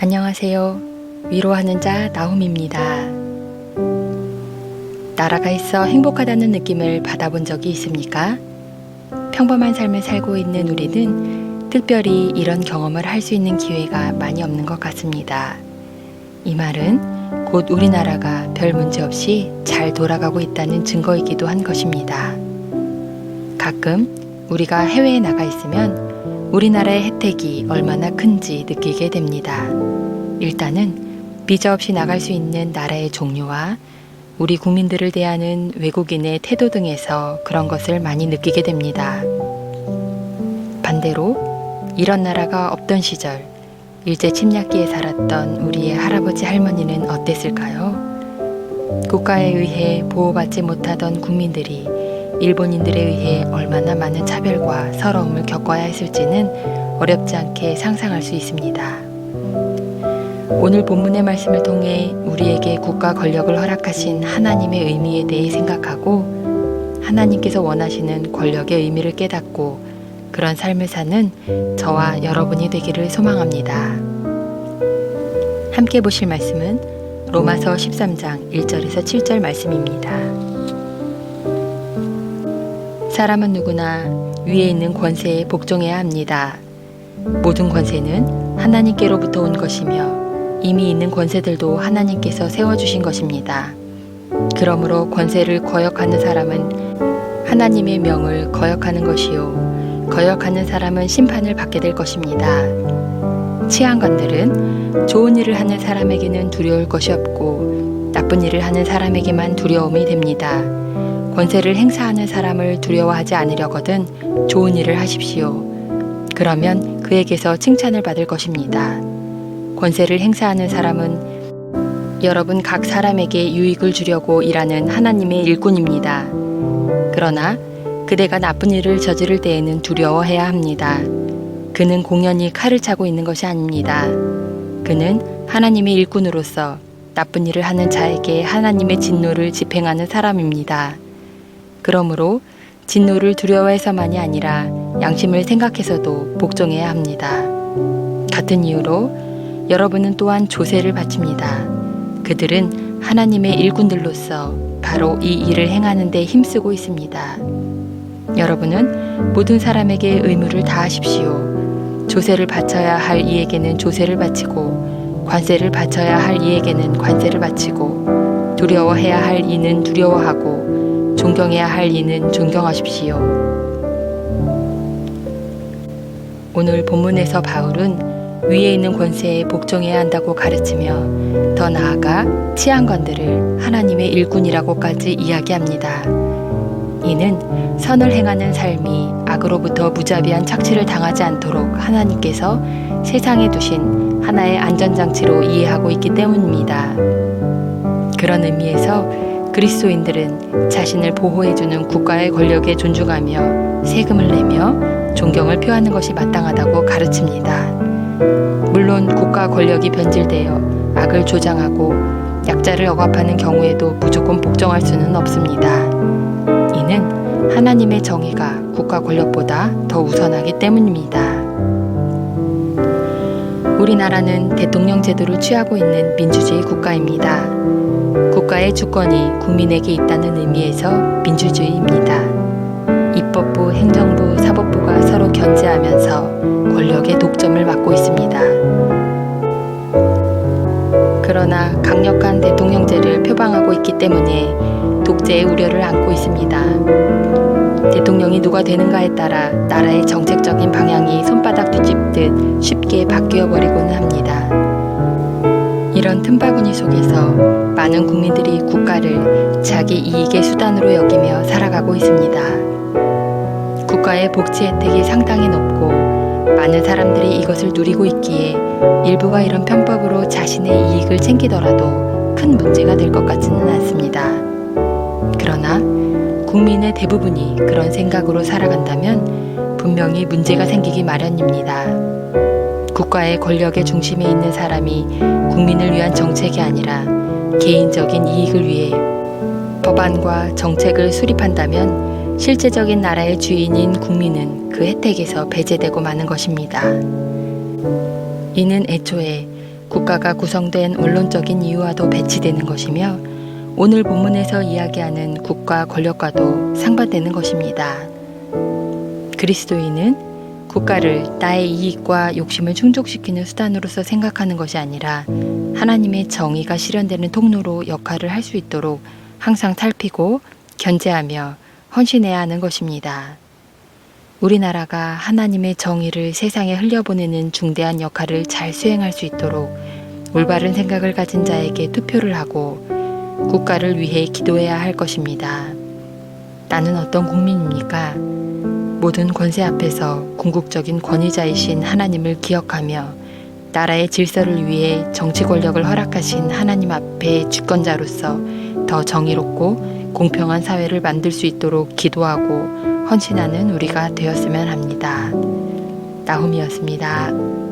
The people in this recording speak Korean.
안녕하세요. 위로하는 자 나홈입니다. 나라가 있어 행복하다는 느낌을 받아본 적이 있습니까? 평범한 삶을 살고 있는 우리는 특별히 이런 경험을 할 수 있는 기회가 많이 없는 것 같습니다. 이 말은 곧 우리나라가 별 문제 없이 잘 돌아가고 있다는 증거이기도 한 것입니다. 가끔 우리가 해외에 나가 있으면 우리나라의 혜택이 얼마나 큰지 느끼게 됩니다. 일단은 비자 없이 나갈 수 있는 나라의 종류와 우리 국민들을 대하는 외국인의 태도 등에서 그런 것을 많이 느끼게 됩니다. 반대로 이런 나라가 없던 시절 일제 침략기에 살았던 우리의 할아버지 할머니는 어땠을까요? 국가에 의해 보호받지 못하던 국민들이 일본인들에 의해 얼마나 많은 차별과 서러움을 겪어야 했을지는 어렵지 않게 상상할 수 있습니다. 오늘 본문의 말씀을 통해 우리에게 국가 권력을 허락하신 하나님의 의미에 대해 생각하고 하나님께서 원하시는 권력의 의미를 깨닫고 그런 삶을 사는 저와 여러분이 되기를 소망합니다. 함께 보실 말씀은 로마서 13장 1절에서 7절 말씀입니다. 사람은 누구나 위에 있는 권세에 복종해야 합니다. 모든 권세는 하나님께로부터 온 것이며 이미 있는 권세들도 하나님께서 세워주신 것입니다. 그러므로 권세를 거역하는 사람은 하나님의 명을 거역하는 것이요 거역하는 사람은 심판을 받게 될 것입니다. 치안관들은 좋은 일을 하는 사람에게는 두려울 것이 없고 나쁜 일을 하는 사람에게만 두려움이 됩니다. 권세를 행사하는 사람을 두려워하지 않으려거든 좋은 일을 하십시오. 그러면 그에게서 칭찬을 받을 것입니다. 권세를 행사하는 사람은 여러분 각 사람에게 유익을 주려고 일하는 하나님의 일꾼입니다. 그러나 그대가 나쁜 일을 저지를 때에는 두려워해야 합니다. 그는 공연히 칼을 차고 있는 것이 아닙니다. 그는 하나님의 일꾼으로서 나쁜 일을 하는 자에게 하나님의 진노를 집행하는 사람입니다. 그러므로 진노를 두려워해서만이 아니라 양심을 생각해서도 복종해야 합니다. 같은 이유로 여러분은 또한 조세를 바칩니다. 그들은 하나님의 일꾼들로서 바로 이 일을 행하는 데 힘쓰고 있습니다. 여러분은 모든 사람에게 의무를 다하십시오. 조세를 바쳐야 할 이에게는 조세를 바치고 관세를 바쳐야 할 이에게는 관세를 바치고 두려워해야 할 이는 두려워하고 존경해야 할 이는 존경하십시오. 오늘 본문에서 바울은 위에 있는 권세에 복종해야 한다고 가르치며 더 나아가 치안관들을 하나님의 일꾼이라고까지 이야기합니다. 이는 선을 행하는 삶이 악으로부터 무자비한 착취를 당하지 않도록 하나님께서 세상에 두신 하나의 안전장치로 이해하고 있기 때문입니다. 그런 의미에서 그리스도인들은 자신을 보호해주는 국가의 권력에 존중하며 세금을 내며 존경을 표하는 것이 마땅하다고 가르칩니다. 물론 국가 권력이 변질되어 악을 조장하고 약자를 억압하는 경우에도 무조건 복종할 수는 없습니다. 이는 하나님의 정의가 국가 권력보다 더 우선하기 때문입니다. 우리나라는 대통령 제도를 취하고 있는 민주주의 국가입니다. 국가의 주권이 국민에게 있다는 의미에서 민주주의입니다. 입법부, 행정부, 사법부가 서로 견제하면서 권력의 독점을 맡고 있습니다. 그러나 강력한 대통령제를 표방하고 있기 때문에 독재의 우려를 안고 있습니다. 대통령이 누가 되는가에 따라 나라의 정책적인 방향이 손바닥 뒤집듯 쉽게 바뀌어버리고는 합니다. 이런 틈바구니 속에서 많은 국민들이 국가를 자기 이익의 수단으로 여기며 살아가고 있습니다. 국가의 복지 혜택이 상당히 높고 많은 사람들이 이것을 누리고 있기에 일부가 이런 편법으로 자신의 이익을 챙기더라도 큰 문제가 될 것 같지는 않습니다. 그러나 국민의 대부분이 그런 생각으로 살아간다면 분명히 문제가 생기기 마련입니다. 국가의 권력의 중심에 있는 사람이 국민을 위한 정책이 아니라 개인적인 이익을 위해 법안과 정책을 수립한다면 실제적인 나라의 주인인 국민은 그 혜택에서 배제되고 마는 것입니다. 이는 애초에 국가가 구성된 원론적인 이유와도 배치되는 것이며 오늘 본문에서 이야기하는 국가 권력과도 상반되는 것입니다. 그리스도인은 국가를 나의 이익과 욕심을 충족시키는 수단으로서 생각하는 것이 아니라 하나님의 정의가 실현되는 통로로 역할을 할 수 있도록 항상 살피고 견제하며 헌신해야 하는 것입니다. 우리나라가 하나님의 정의를 세상에 흘려보내는 중대한 역할을 잘 수행할 수 있도록 올바른 생각을 가진 자에게 투표를 하고 국가를 위해 기도해야 할 것입니다. 나는 어떤 국민입니까? 모든 권세 앞에서 궁극적인 권위자이신 하나님을 기억하며 나라의 질서를 위해 정치 권력을 허락하신 하나님 앞에 주권자로서 더 정의롭고 공평한 사회를 만들 수 있도록 기도하고 헌신하는 우리가 되었으면 합니다. 나홈이었습니다.